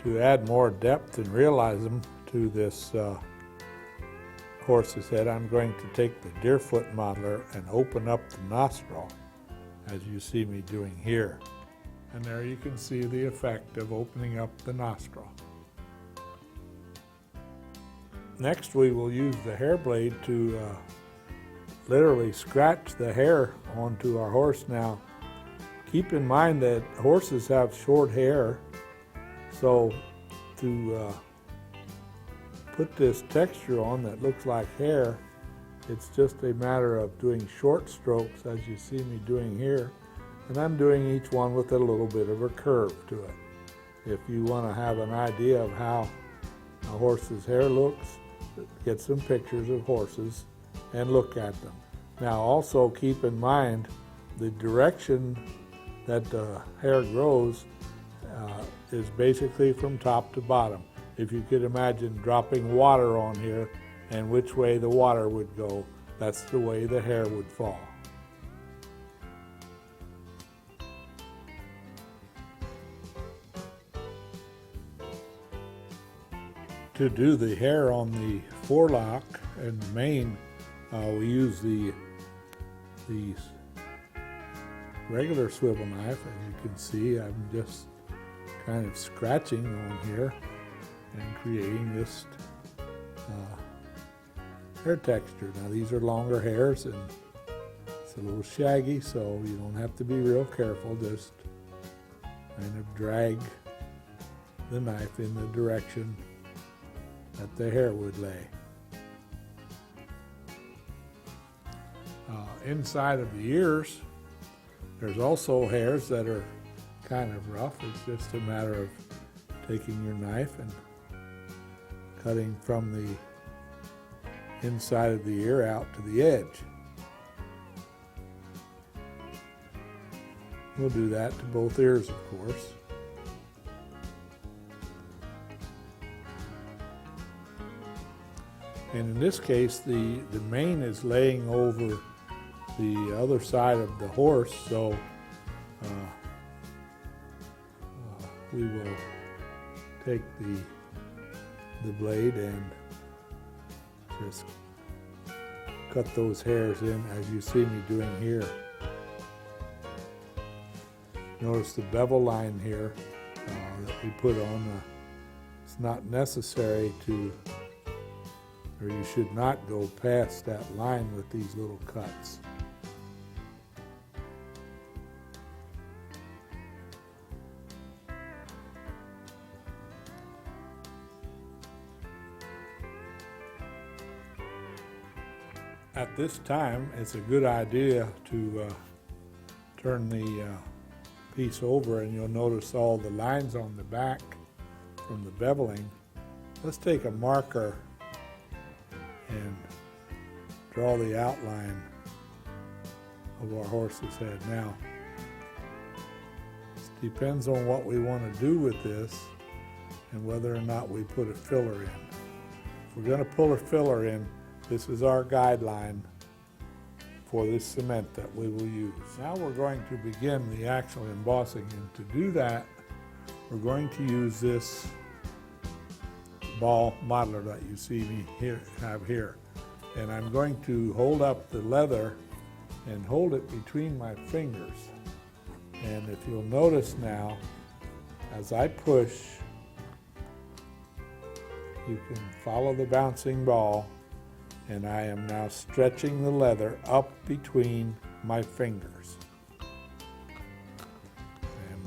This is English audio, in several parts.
To add more depth and realism to this horse's head, I'm going to take the deerfoot modeler and open up the nostril, as you see me doing here. And there you can see the effect of opening up the nostril. Next, we will use the hair blade to literally scratch the hair onto our horse. Now, keep in mind that horses have short hair, so to put this texture on that looks like hair, it's just a matter of doing short strokes, as you see me doing here, and I'm doing each one with a little bit of a curve to it. If you want to have an idea of how a horse's hair looks, get some pictures of horses and look at them. Now also keep in mind the direction that the hair grows is basically from top to bottom. If you could imagine dropping water on here and which way the water would go, that's the way the hair would fall. To do the hair on the forelock and the mane, we use the regular swivel knife. As you can see, I'm just kind of scratching on here and creating this hair texture. Now these are longer hairs and it's a little shaggy, so you don't have to be real careful. Just kind of drag the knife in the direction that the hair would lay. Inside of the ears, there's also hairs that are kind of rough. It's just a matter of taking your knife and cutting from the inside of the ear out to the edge. We'll do that to both ears, of course. And in this case, the mane is laying over the other side of the horse, so we will take the blade and just cut those hairs in as you see me doing here. Notice the bevel line here that we put on. It's not necessary to, or you should not go past that line with these little cuts. At this time, it's a good idea to turn the piece over, and you'll notice all the lines on the back from the beveling. Let's take a marker and draw the outline of our horse's head. Now, it depends on what we want to do with this and whether or not we put a filler in. If we're going to pull a filler in, this is our guideline for this cement that we will use. Now we're going to begin the actual embossing, and to do that, we're going to use this ball modeler that you see me have here. And I'm going to hold up the leather and hold it between my fingers. And if you'll notice now, as I push, you can follow the bouncing ball, and I am now stretching the leather up between my fingers. And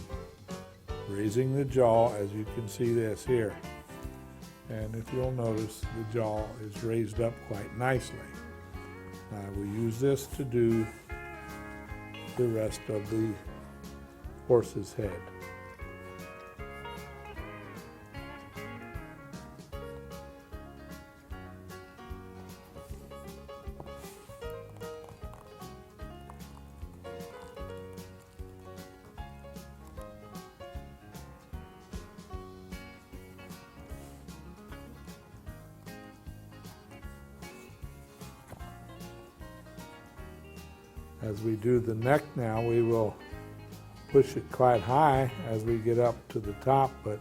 raising the jaw, as you can see this here. And if you'll notice, the jaw is raised up quite nicely. Now we use this to do the rest of the horse's head. As we do the neck now, we will push it quite high as we get up to the top, but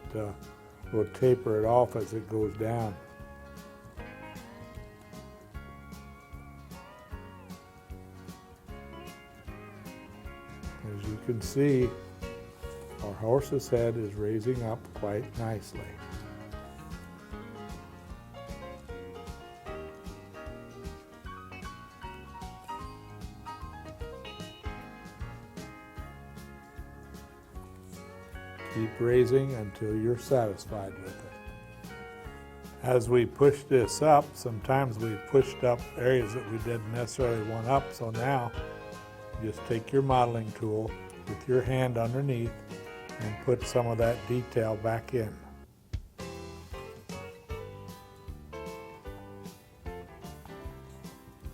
we'll taper it off as it goes down. As you can see, our horse's head is raising up quite nicely. Keep raising until you're satisfied with it. As we push this up, sometimes we pushed up areas that we didn't necessarily want up, so now just take your modeling tool with your hand underneath and put some of that detail back in.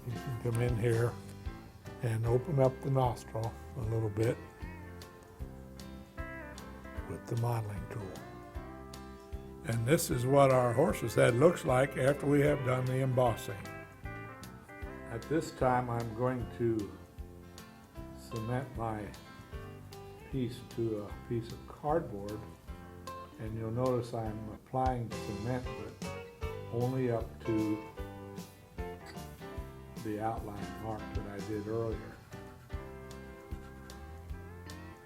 You can come in here and open up the nostril a little bit with the modeling tool. And this is what our horse's head looks like after we have done the embossing. At this time, I'm going to cement my piece to a piece of cardboard, and you'll notice I'm applying cement but only up to the outline mark that I did earlier.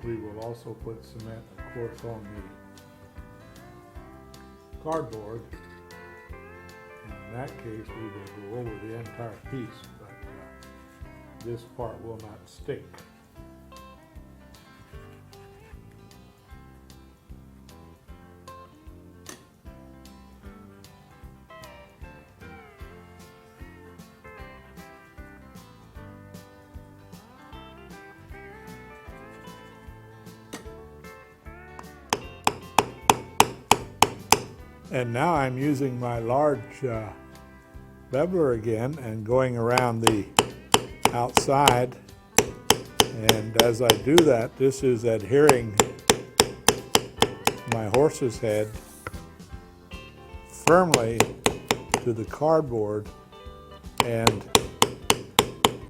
We will also put cement, of course, on the cardboard. In that case, we will go over the entire piece, but this part will not stick. And now I'm using my large beveler again and going around the outside. And as I do that, this is adhering my horse's head firmly to the cardboard and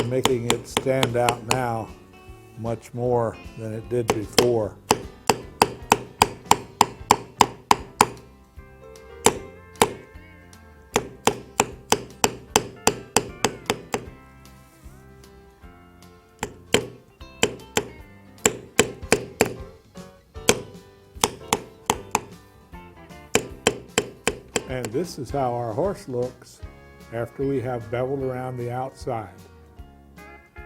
making it stand out now much more than it did before. And this is how our horse looks after we have beveled around the outside.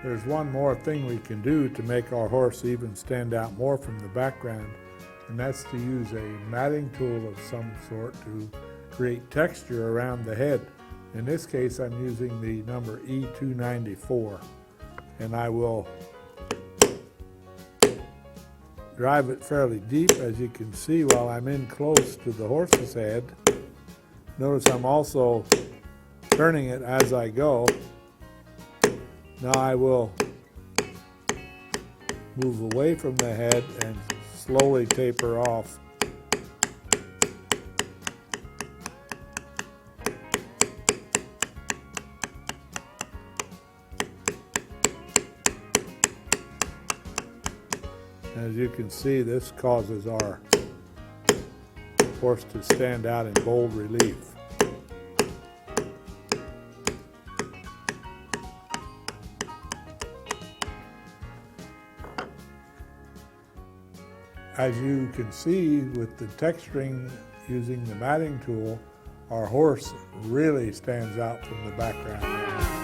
There's one more thing we can do to make our horse even stand out more from the background, and that's to use a matting tool of some sort to create texture around the head. In this case, I'm using the number E294, and I will drive it fairly deep, as you can see, while I'm in close to the horse's head. Notice I'm also turning it as I go. Now I will move away from the head and slowly taper off. As you can see, this causes our horse to stand out in bold relief. As you can see, with the texturing using the matting tool, our horse really stands out from the background.